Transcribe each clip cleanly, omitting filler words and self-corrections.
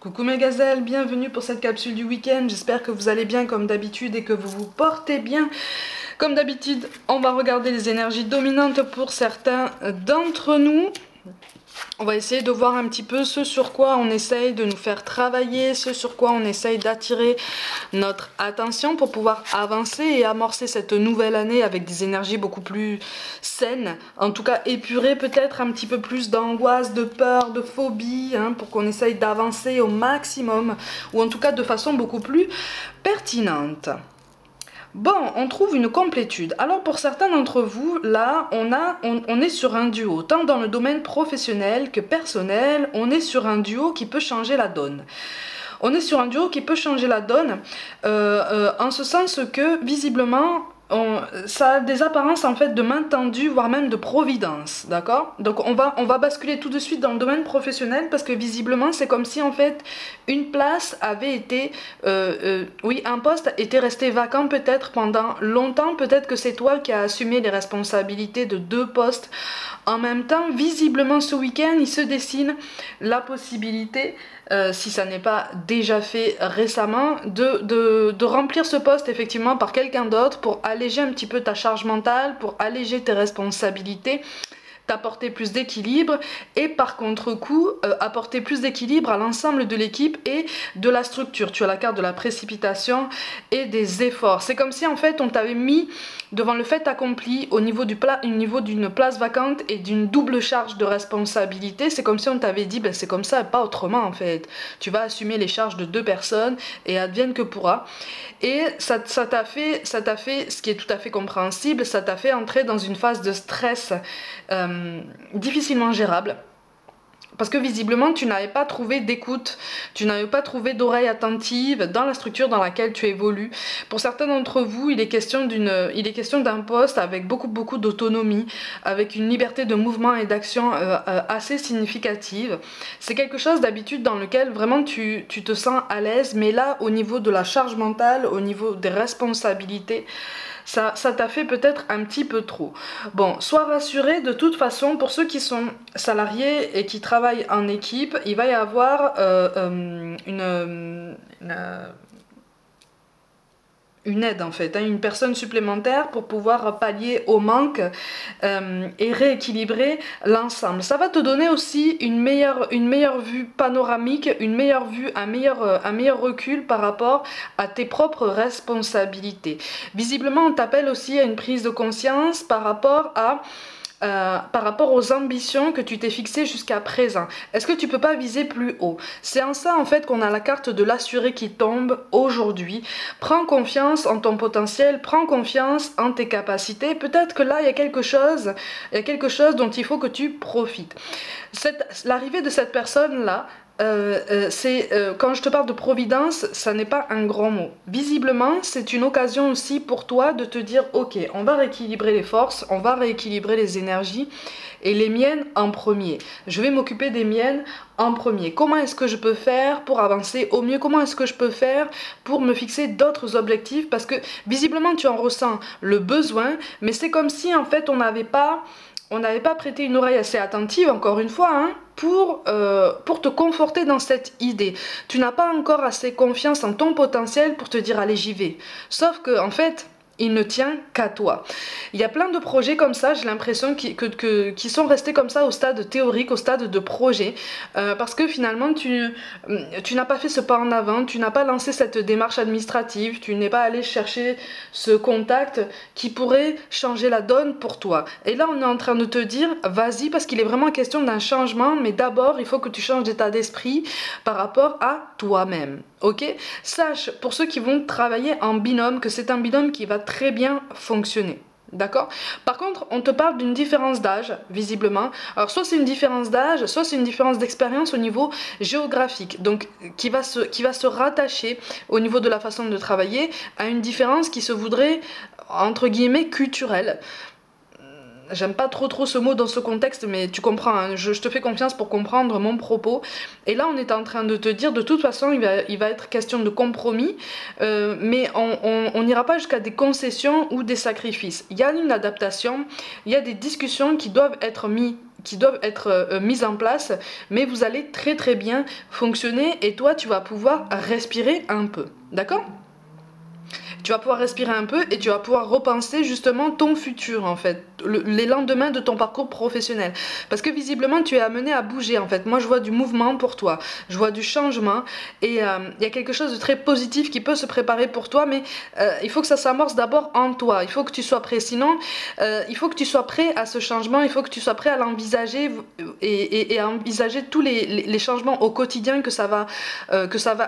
Coucou mes gazelles, bienvenue pour cette capsule du week-end. J'espère que vous allez bien comme d'habitude et que vous vous portez bien. Comme d'habitude, on va regarder les énergies dominantes pour certains d'entre nous. On va essayer de voir un petit peu ce sur quoi on essaye de nous faire travailler, ce sur quoi on essaye d'attirer notre attention pour pouvoir avancer et amorcer cette nouvelle année avec des énergies beaucoup plus saines, en tout cas épurées, peut-être un petit peu plus d'angoisse, de peur, de phobie, pour qu'on essaye d'avancer au maximum, ou en tout cas de façon beaucoup plus pertinente. Bon, on trouve une complétude. Alors pour certains d'entre vous, là, on est sur un duo. Tant dans le domaine professionnel que personnel, on est sur un duo qui peut changer la donne. On est sur un duo qui peut changer la donne en ce sens que, visiblement, ça a des apparences en fait de main tendue, voire même de providence, d'accord? Donc on va basculer tout de suite dans le domaine professionnel parce que visiblement c'est comme si en fait une place avait été, oui, un poste était resté vacant peut-être pendant longtemps, peut-être que c'est toi qui as assumé les responsabilités de deux postes en même temps. Visiblement ce week-end il se dessine la possibilité, si ça n'est pas déjà fait récemment, de remplir ce poste effectivement par quelqu'un d'autre pour alléger un petit peu ta charge mentale, pour alléger tes responsabilités, t'apporter plus d'équilibre et par contre-coup apporter plus d'équilibre à l'ensemble de l'équipe et de la structure. Tu as la carte de la précipitation et des efforts. C'est comme si en fait on t'avait mis devant le fait accompli au niveau d'une place vacante et d'une double charge de responsabilité. C'est comme si on t'avait dit ben, c'est comme ça, pas autrement en fait. Tu vas assumer les charges de deux personnes et advienne que pourra. Et ça t'a fait, ce qui est tout à fait compréhensible, ça t'a fait entrer dans une phase de stress difficilement gérable. Parce que visiblement tu n'avais pas trouvé d'écoute, tu n'avais pas trouvé d'oreille attentive dans la structure dans laquelle tu évolues. Pour certains d'entre vous, il est question d'un poste avec beaucoup d'autonomie, avec une liberté de mouvement et d'action assez significative. C'est quelque chose d'habitude dans lequel vraiment tu te sens à l'aise, mais là au niveau de la charge mentale, au niveau des responsabilités, ça t'a fait peut-être un petit peu trop. Bon, sois rassuré, de toute façon, pour ceux qui sont salariés et qui travaillent en équipe, il va y avoir une aide en fait, une personne supplémentaire pour pouvoir pallier au manque et rééquilibrer l'ensemble. Ça va te donner aussi une meilleure vue panoramique, une meilleure vue, un meilleur recul par rapport à tes propres responsabilités. Visiblement, on t'appelle aussi à une prise de conscience par rapport aux ambitions que tu t'es fixées jusqu'à présent. Est-ce que tu peux pas viser plus haut? C'est en ça en fait qu'on a la carte de l'assuré qui tombe aujourd'hui. Prends confiance en ton potentiel, prends confiance en tes capacités. Peut-être que là il y a quelque chose dont il faut que tu profites. L'arrivée de cette personne-là, quand je te parle de providence, ça n'est pas un grand mot. Visiblement, c'est une occasion aussi pour toi de te dire ok, on va rééquilibrer les forces, on va rééquilibrer les énergies et les miennes en premier. Je vais m'occuper des miennes en premier. Comment est-ce que je peux faire pour avancer au mieux? Comment est-ce que je peux faire pour me fixer d'autres objectifs? Parce que visiblement, tu en ressens le besoin, mais c'est comme si en fait on n'avait pas prêté une oreille assez attentive, encore une fois, pour te conforter dans cette idée. Tu n'as pas encore assez confiance en ton potentiel pour te dire allez j'y vais. Sauf que en fait, il ne tient qu'à toi. Il y a plein de projets comme ça, j'ai l'impression qui sont restés comme ça au stade théorique, au stade de projet, parce que finalement tu n'as pas fait ce pas en avant, tu n'as pas lancé cette démarche administrative, tu n'es pas allé chercher ce contact qui pourrait changer la donne pour toi. Et là on est en train de te dire, vas-y, parce qu'il est vraiment question d'un changement, mais d'abord il faut que tu changes d'état d'esprit par rapport à toi-même. Ok? Sache, pour ceux qui vont travailler en binôme, que c'est un binôme qui va très bien fonctionner. D'accord? Par contre, on te parle d'une différence d'âge, visiblement. Alors, soit c'est une différence d'âge, soit c'est une différence d'expérience au niveau géographique. Donc, qui va se rattacher au niveau de la façon de travailler à une différence qui se voudrait, entre guillemets, culturelle. J'aime pas trop ce mot dans ce contexte, mais tu comprends, je te fais confiance pour comprendre mon propos. Et là, on est en train de te dire, de toute façon, il va être question de compromis, mais on n'ira pas jusqu'à des concessions ou des sacrifices. Il y a une adaptation, il y a des discussions qui doivent être mises qui doivent être mises en place, mais vous allez très très bien fonctionner et toi tu vas pouvoir respirer un peu, d'accord? Tu vas pouvoir respirer un peu et tu vas pouvoir repenser justement ton futur en fait, les lendemains de ton parcours professionnel. Parce que visiblement tu es amené à bouger en fait. Moi je vois du mouvement pour toi, je vois du changement et il y a quelque chose de très positif qui peut se préparer pour toi, mais il faut que ça s'amorce d'abord en toi. Il faut que tu sois prêt, sinon il faut que tu sois prêt à ce changement, il faut que tu sois prêt à l'envisager et à envisager tous les changements au quotidien que ça va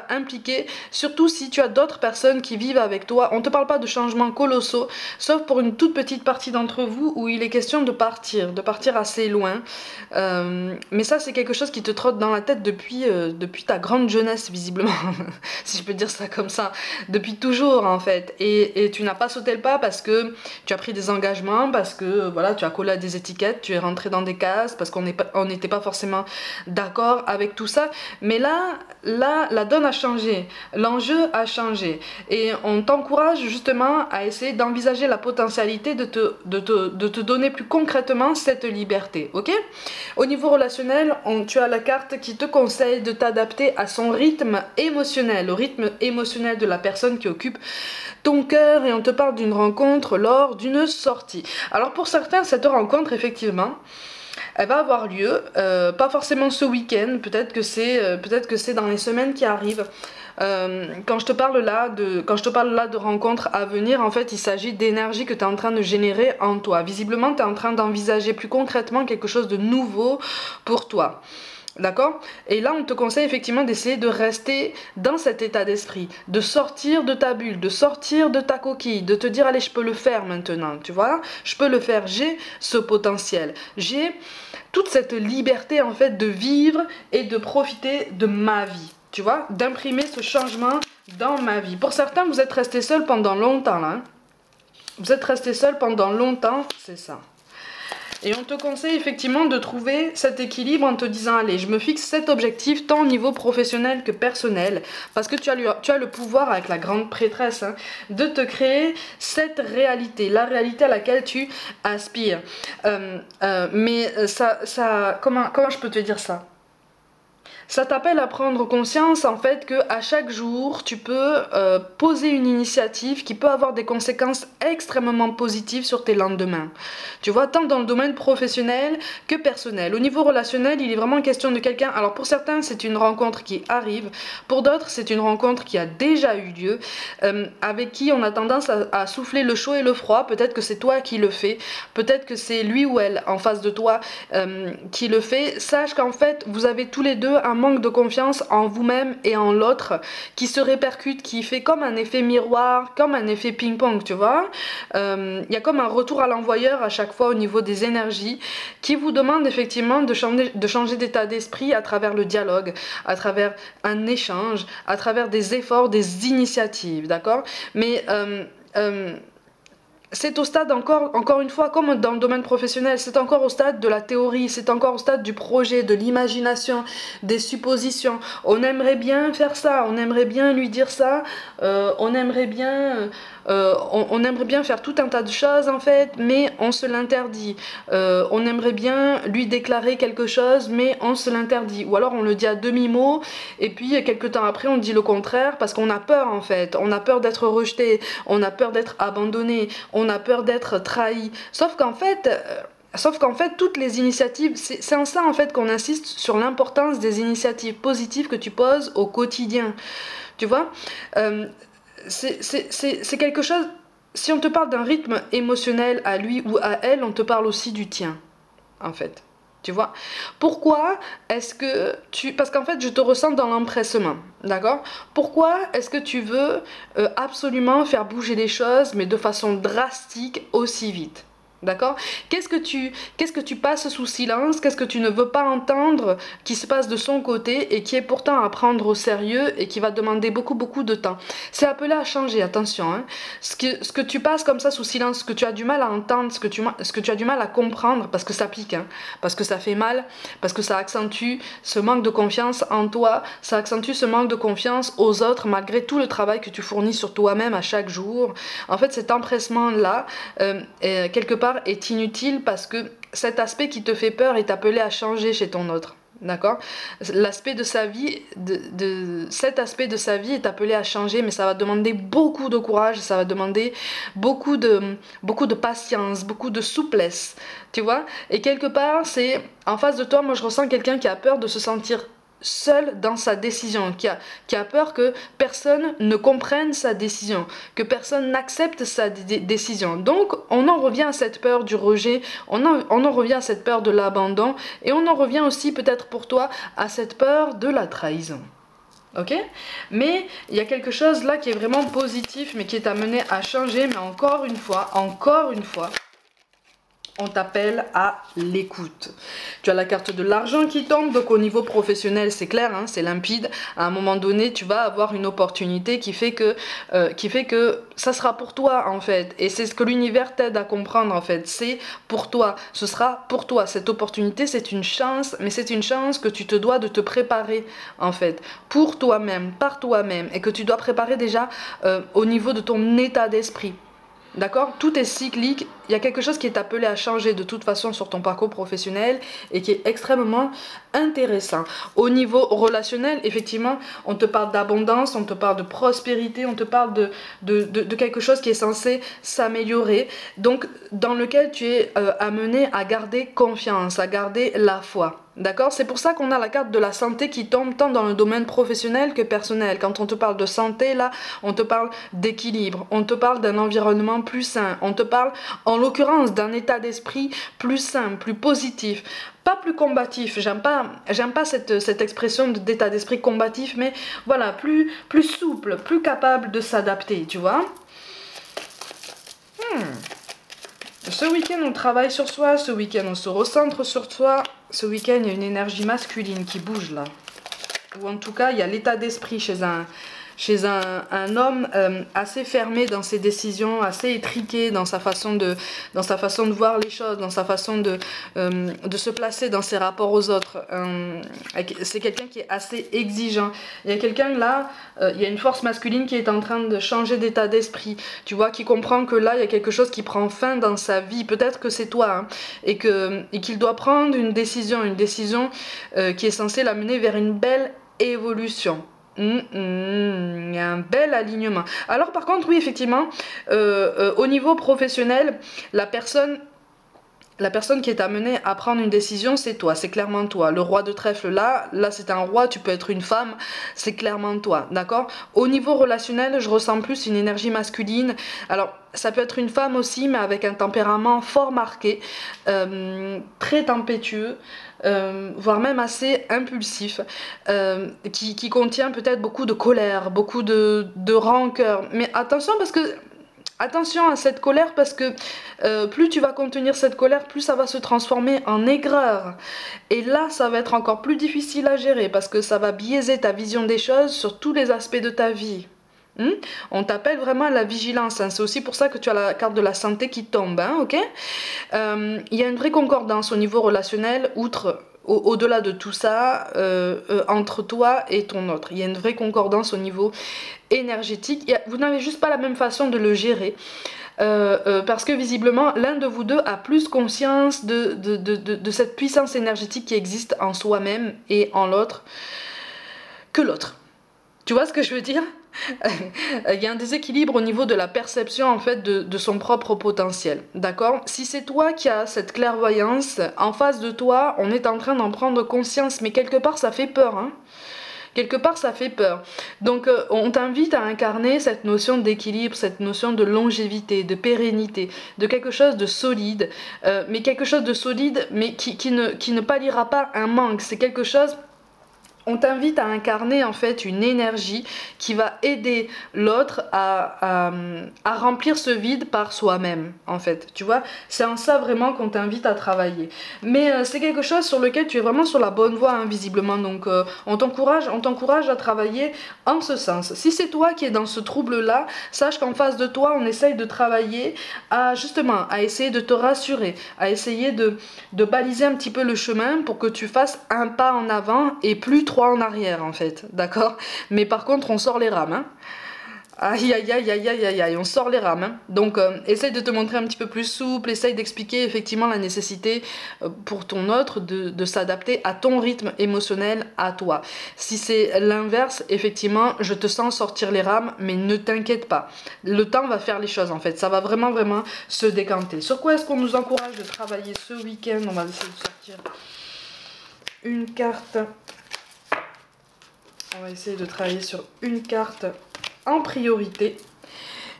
impliquer, surtout si tu as d'autres personnes qui vivent avec toi. On ne te parle pas de changements colossaux, sauf pour une toute petite partie d'entre vous où il est question de partir assez loin. Mais ça, c'est quelque chose qui te trotte dans la tête depuis ta grande jeunesse, visiblement, si je peux dire ça comme ça, depuis toujours en fait. Et tu n'as pas sauté le pas parce que tu as pris des engagements, parce que voilà, tu as collé à des étiquettes, tu es rentré dans des cases, parce qu'on n'était pas forcément d'accord avec tout ça. Mais là, la donne a changé, l'enjeu a changé. Et on t'encourage justement à essayer d'envisager la potentialité de te donner plus concrètement cette liberté, ok? Au niveau relationnel, tu as la carte qui te conseille de t'adapter à son rythme émotionnel, au rythme émotionnel de la personne qui occupe ton cœur, et on te parle d'une rencontre lors d'une sortie. Alors pour certains, cette rencontre, effectivement, elle va avoir lieu, pas forcément ce week-end, peut-être que c'est dans les semaines qui arrivent. Quand je te parle là de rencontres à venir, en fait il s'agit d'énergie que tu es en train de générer en toi. Visiblement tu es en train d'envisager plus concrètement quelque chose de nouveau pour toi. D'accord? Et là on te conseille effectivement d'essayer de rester dans cet état d'esprit, de sortir de ta bulle, de sortir de ta coquille, de te dire allez je peux le faire maintenant, tu vois? Je peux le faire, j'ai ce potentiel, j'ai toute cette liberté en fait de vivre et de profiter de ma vie. Tu vois, d'imprimer ce changement dans ma vie. Pour certains, vous êtes resté seul pendant longtemps, là. Hein. Vous êtes resté seul pendant longtemps, c'est ça. Et on te conseille effectivement de trouver cet équilibre en te disant, allez, je me fixe cet objectif, tant au niveau professionnel que personnel, parce que tu as le pouvoir avec la grande prêtresse, hein, de te créer cette réalité, la réalité à laquelle tu aspires. Mais comment je peux te dire ça ? Ça t'appelle à prendre conscience en fait que à chaque jour tu peux poser une initiative qui peut avoir des conséquences extrêmement positives sur tes lendemains. Tu vois, tant dans le domaine professionnel que personnel. Au niveau relationnel, il est vraiment question de quelqu'un. Alors pour certains, c'est une rencontre qui arrive. Pour d'autres, c'est une rencontre qui a déjà eu lieu, avec qui on a tendance à souffler le chaud et le froid. Peut-être que c'est toi qui le fais. Peut-être que c'est lui ou elle en face de toi qui le fait. Sache qu'en fait, vous avez tous les deux un manque de confiance en vous-même et en l'autre qui se répercute, qui fait comme un effet miroir, comme un effet ping-pong, tu vois. Il y a comme un retour à l'envoyeur à chaque fois au niveau des énergies qui vous demande effectivement de changer d'état d'esprit à travers le dialogue, à travers un échange, à travers des efforts, des initiatives, d'accord? Mais c'est au stade encore une fois, comme dans le domaine professionnel, c'est encore au stade de la théorie, c'est encore au stade du projet, de l'imagination, des suppositions. On aimerait bien faire ça, on aimerait bien lui dire ça, on aimerait bien faire tout un tas de choses en fait, mais on se l'interdit. On aimerait bien lui déclarer quelque chose, mais on se l'interdit. Ou alors on le dit à demi-mot, et puis quelques temps après on dit le contraire, parce qu'on a peur en fait. On a peur d'être rejeté, on a peur d'être abandonné, on a peur d'être trahi. Sauf qu'en fait, toutes les initiatives, c'est en ça en fait qu'on insiste sur l'importance des initiatives positives que tu poses au quotidien. Tu vois, c'est quelque chose. Si on te parle d'un rythme émotionnel à lui ou à elle, on te parle aussi du tien, en fait. Tu vois, pourquoi est-ce que parce qu'en fait je te ressens dans l'empressement, d'accord? Pourquoi est-ce que tu veux absolument faire bouger les choses mais de façon drastique aussi vite? D'accord? Qu'est-ce que tu passes sous silence? Qu'est-ce que tu ne veux pas entendre qui se passe de son côté et qui est pourtant à prendre au sérieux et qui va demander beaucoup de temps? C'est appelé à changer, attention. Hein. Ce que tu passes comme ça sous silence, ce que tu as du mal à entendre, ce que tu as du mal à comprendre, parce que ça pique, hein, parce que ça fait mal, parce que ça accentue ce manque de confiance en toi, ça accentue ce manque de confiance aux autres malgré tout le travail que tu fournis sur toi-même à chaque jour. En fait, cet empressement-là, quelque part, est inutile parce que cet aspect qui te fait peur est appelé à changer chez ton autre. D'accord? L'aspect de sa vie, cet aspect de sa vie est appelé à changer, mais ça va demander beaucoup de courage, ça va demander beaucoup de patience, beaucoup de souplesse, tu vois? Et quelque part, c'est en face de toi, moi je ressens quelqu'un qui a peur de se sentir seul dans sa décision, qui a peur que personne ne comprenne sa décision, que personne n'accepte sa décision. Donc on en revient à cette peur du rejet, on en revient à cette peur de l'abandon, et on en revient aussi peut-être pour toi à cette peur de la trahison. Ok? Mais il y a quelque chose là qui est vraiment positif, mais qui est amené à changer, mais encore une fois, on t'appelle à l'écoute. Tu as la carte de l'argent qui tombe, donc au niveau professionnel, c'est clair, hein, c'est limpide. À un moment donné, tu vas avoir une opportunité qui fait que ça sera pour toi, en fait. Et c'est ce que l'univers t'aide à comprendre, en fait. C'est pour toi. Ce sera pour toi. Cette opportunité, c'est une chance, mais c'est une chance que tu te dois de te préparer, en fait. Pour toi-même, par toi-même. Et que tu dois préparer déjà au niveau de ton état d'esprit. D'accord? Tout est cyclique, il y a quelque chose qui est appelé à changer de toute façon sur ton parcours professionnel et qui est extrêmement intéressant. Au niveau relationnel, effectivement, on te parle d'abondance, on te parle de prospérité, on te parle de quelque chose qui est censé s'améliorer, donc dans lequel tu es amené à garder confiance, à garder la foi. D'accord? C'est pour ça qu'on a la carte de la santé qui tombe tant dans le domaine professionnel que personnel. Quand on te parle de santé, là, on te parle d'équilibre, on te parle d'un environnement plus sain, on te parle, en l'occurrence, d'un état d'esprit plus sain, plus positif. Pas plus combatif, j'aime pas cette expression d'état d'esprit combatif, mais voilà, plus souple, plus capable de s'adapter, tu vois? Ce week-end, on travaille sur soi, ce week-end, on se recentre sur soi. Ce week-end, il y a une énergie masculine qui bouge là. Ou en tout cas, il y a l'état d'esprit chez un homme assez fermé dans ses décisions, assez étriqué dans sa façon de voir les choses, dans sa façon de se placer dans ses rapports aux autres. C'est quelqu'un qui est assez exigeant. Il y a quelqu'un là, il y a une force masculine qui est en train de changer d'état d'esprit, tu vois, qui comprend que là, il y a quelque chose qui prend fin dans sa vie. Peut-être que c'est toi, hein, et qu'il doit prendre une décision qui est censée l'amener vers une belle évolution. Il y a un bel alignement. Alors par contre, oui, effectivement, au niveau professionnel, la personne qui est amenée à prendre une décision, c'est toi, c'est clairement toi. Le roi de trèfle là c'est un roi, tu peux être une femme, c'est clairement toi, d'accord? Au niveau relationnel, je ressens plus une énergie masculine. Alors, ça peut être une femme aussi, mais avec un tempérament fort marqué, très tempétueux, voire même assez impulsif, qui contient peut-être beaucoup de colère, beaucoup de rancœur. Mais attention parce que... Attention à cette colère parce que plus tu vas contenir cette colère, plus ça va se transformer en aigreur. Et là, ça va être encore plus difficile à gérer parce que ça va biaiser ta vision des choses sur tous les aspects de ta vie. On t'appelle vraiment à la vigilance, hein. C'est aussi pour ça que tu as la carte de la santé qui tombe, hein, ok? Il y a une vraie concordance au niveau relationnel, au-delà de tout ça, entre toi et ton autre. Il y a une vraie concordance au niveau énergétique. Vous n'avez juste pas la même façon de le gérer. Parce que visiblement, l'un de vous deux a plus conscience de cette puissance énergétique qui existe en soi-même et en l'autre que l'autre. Tu vois ce que je veux dire? Il y a un déséquilibre au niveau de la perception en fait de son propre potentiel, d'accord? Si c'est toi qui as cette clairvoyance, en face de toi, on est en train d'en prendre conscience, mais quelque part ça fait peur, hein? Quelque part ça fait peur. Donc on t'invite à incarner cette notion d'équilibre, cette notion de longévité, de pérennité, de quelque chose de solide, mais quelque chose de solide, mais qui ne palliera pas un manque. C'est quelque chose... On t'invite à incarner en fait une énergie qui va aider l'autre à remplir ce vide par soi-même en fait, tu vois, c'est en ça vraiment qu'on t'invite à travailler. Mais c'est quelque chose sur lequel tu es vraiment sur la bonne voie, hein, visiblement, donc on t'encourage à travailler en ce sens. Si c'est toi qui es dans ce trouble là, sache qu'en face de toi on essaye de travailler à justement, à essayer de te rassurer, à essayer de baliser un petit peu le chemin pour que tu fasses un pas en avant et plus trois en arrière en fait, d'accord? Mais par contre on sort les rames, hein. Aïe aïe aïe aïe aïe aïe aïe, on sort les rames. Hein. Donc essaye de te montrer un petit peu plus souple, essaye d'expliquer effectivement la nécessité pour ton autre de s'adapter à ton rythme émotionnel, à toi. Si c'est l'inverse, effectivement, je te sens sortir les rames, mais ne t'inquiète pas. Le temps va faire les choses en fait, ça va vraiment vraiment se décanter. Sur quoi est-ce qu'on nous encourage de travailler ce week-end? On va essayer de sortir une carte. On va essayer de travailler sur une carte en priorité.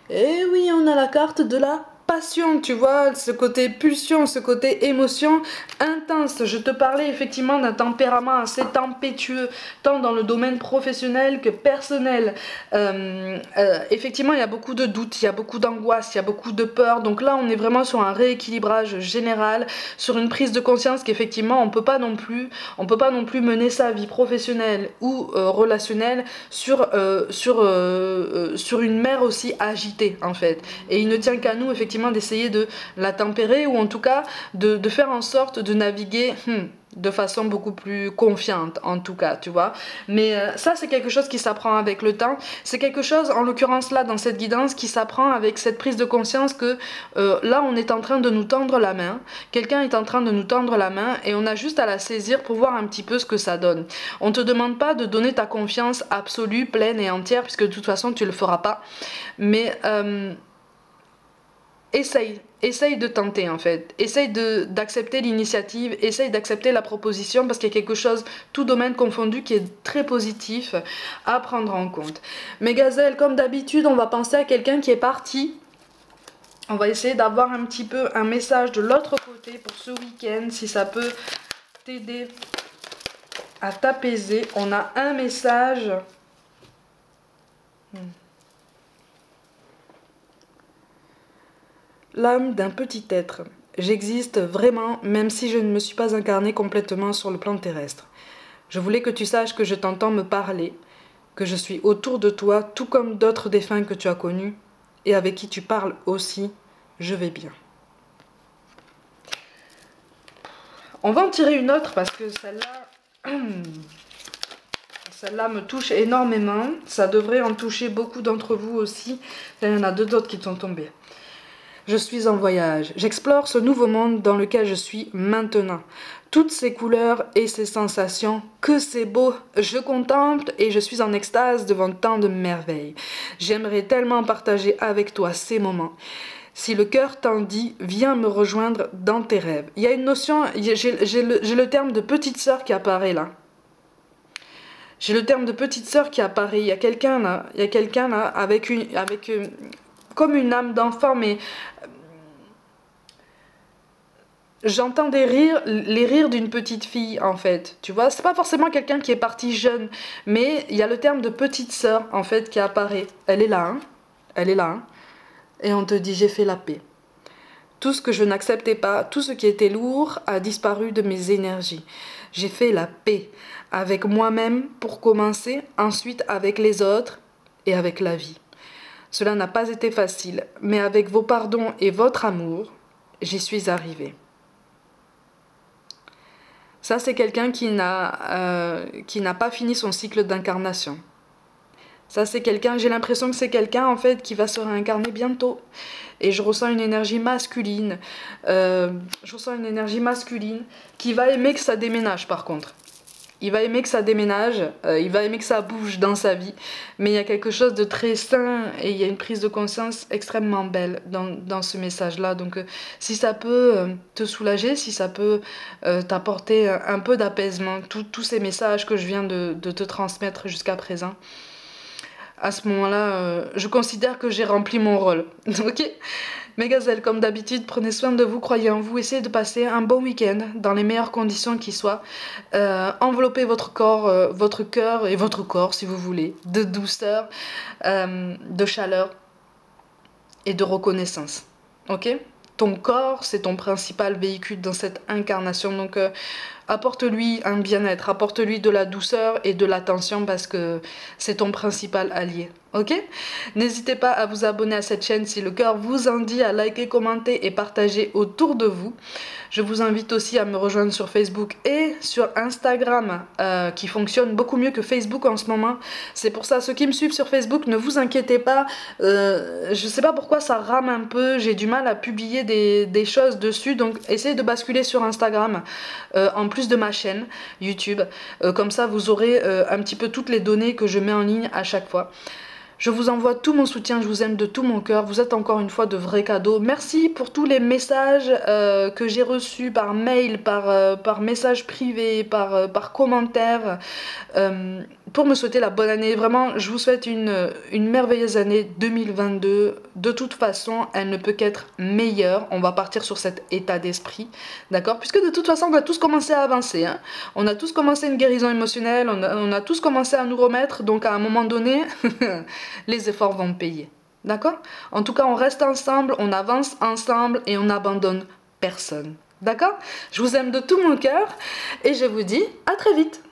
Et oui, on a la carte de la passion, tu vois, ce côté pulsion, ce côté émotion intense. Je te parlais effectivement d'un tempérament assez tempétueux, tant dans le domaine professionnel que personnel. Effectivement, il y a beaucoup de doutes, il y a beaucoup d'angoisse, il y a beaucoup de peur. Donc là, on est vraiment sur un rééquilibrage général, sur une prise de conscience qu'effectivement, on peut pas non plus mener sa vie professionnelle ou relationnelle sur une mer aussi agitée, en fait. Et il ne tient qu'à nous, effectivement, d'essayer de la tempérer ou en tout cas de faire en sorte de naviguer de façon beaucoup plus confiante en tout cas, tu vois. Mais ça c'est quelque chose qui s'apprend avec le temps, c'est quelque chose en l'occurrence là dans cette guidance qui s'apprend avec cette prise de conscience que là on est en train de nous tendre la main, quelqu'un est en train de nous tendre la main et on a juste à la saisir pour voir un petit peu ce que ça donne. On te demande pas de donner ta confiance absolue, pleine et entière puisque de toute façon tu le feras pas, mais essaye de tenter en fait, essaye d'accepter l'initiative, essaye d'accepter la proposition parce qu'il y a quelque chose, tout domaine confondu, qui est très positif à prendre en compte. Mes gazelles, comme d'habitude, on va penser à quelqu'un qui est parti. On va essayer d'avoir un petit peu un message de l'autre côté pour ce week-end, si ça peut t'aider à t'apaiser. On a un message. L'âme d'un petit être. J'existe vraiment, même si je ne me suis pas incarnée complètement sur le plan terrestre. Je voulais que tu saches que je t'entends me parler, que je suis autour de toi, tout comme d'autres défunts que tu as connus, et avec qui tu parles aussi, je vais bien. On va en tirer une autre parce que celle-là me touche énormément. Ça devrait en toucher beaucoup d'entre vous aussi. Il y en a deux autres qui sont tombés. Je suis en voyage. J'explore ce nouveau monde dans lequel je suis maintenant. Toutes ces couleurs et ces sensations, que c'est beau. Je contemple et je suis en extase devant tant de merveilles. J'aimerais tellement partager avec toi ces moments. Si le cœur t'en dit, viens me rejoindre dans tes rêves. Il y a une notion, j'ai le terme de petite sœur qui apparaît là. J'ai le terme de petite sœur qui apparaît. Il y a quelqu'un là avec comme une âme d'enfant, mais j'entends les rires d'une petite fille en fait, tu vois, c'est pas forcément quelqu'un qui est parti jeune, mais il y a le terme de petite sœur en fait qui apparaît, elle est là, hein, elle est là, hein, et on te dit j'ai fait la paix. Tout ce que je n'acceptais pas, tout ce qui était lourd a disparu de mes énergies. J'ai fait la paix avec moi-même pour commencer, ensuite avec les autres et avec la vie. Cela n'a pas été facile, mais avec vos pardons et votre amour, j'y suis arrivée. Ça, c'est quelqu'un qui n'a pas fini son cycle d'incarnation. Ça, c'est quelqu'un, j'ai l'impression que c'est quelqu'un, en fait, qui va se réincarner bientôt. Et je ressens une énergie masculine. Qui va aimer que ça déménage, par contre. Il va aimer que ça déménage, il va aimer que ça bouge dans sa vie, mais il y a quelque chose de très sain et il y a une prise de conscience extrêmement belle dans ce message-là. Donc si ça peut te soulager, si ça peut t'apporter un peu d'apaisement, tous ces messages que je viens de te transmettre jusqu'à présent, à ce moment-là, je considère que j'ai rempli mon rôle. Ok ? Mes gazelles, comme d'habitude, prenez soin de vous, croyez en vous, essayez de passer un bon week-end dans les meilleures conditions qui soient. Enveloppez votre corps, votre cœur et votre corps, si vous voulez, de douceur, de chaleur et de reconnaissance. Ok ? Ton corps, c'est ton principal véhicule dans cette incarnation, donc apporte-lui un bien-être, apporte-lui de la douceur et de l'attention parce que c'est ton principal allié. Ok? N'hésitez pas à vous abonner à cette chaîne si le cœur vous en dit, à liker, commenter et partager autour de vous. Je vous invite aussi à me rejoindre sur Facebook et sur Instagram qui fonctionne beaucoup mieux que Facebook en ce moment. C'est pour ça, ceux qui me suivent sur Facebook, ne vous inquiétez pas. Je sais pas pourquoi ça rame un peu, j'ai du mal à publier des choses dessus, donc essayez de basculer sur Instagram en plus de ma chaîne YouTube. Comme ça, vous aurez un petit peu toutes les données que je mets en ligne à chaque fois. Je vous envoie tout mon soutien, je vous aime de tout mon cœur, vous êtes encore une fois de vrais cadeaux. Merci pour tous les messages que j'ai reçus par mail, par message privé, par commentaire, pour me souhaiter la bonne année. Vraiment, je vous souhaite une merveilleuse année 2022. De toute façon, elle ne peut qu'être meilleure. On va partir sur cet état d'esprit, d'accord? Puisque de toute façon, on a tous commencé à avancer, hein. On a tous commencé une guérison émotionnelle, on a tous commencé à nous remettre, donc à un moment donné... les efforts vont payer. D'accord? En tout cas, on reste ensemble, on avance ensemble et on n'abandonne personne. D'accord? Je vous aime de tout mon cœur et je vous dis à très vite.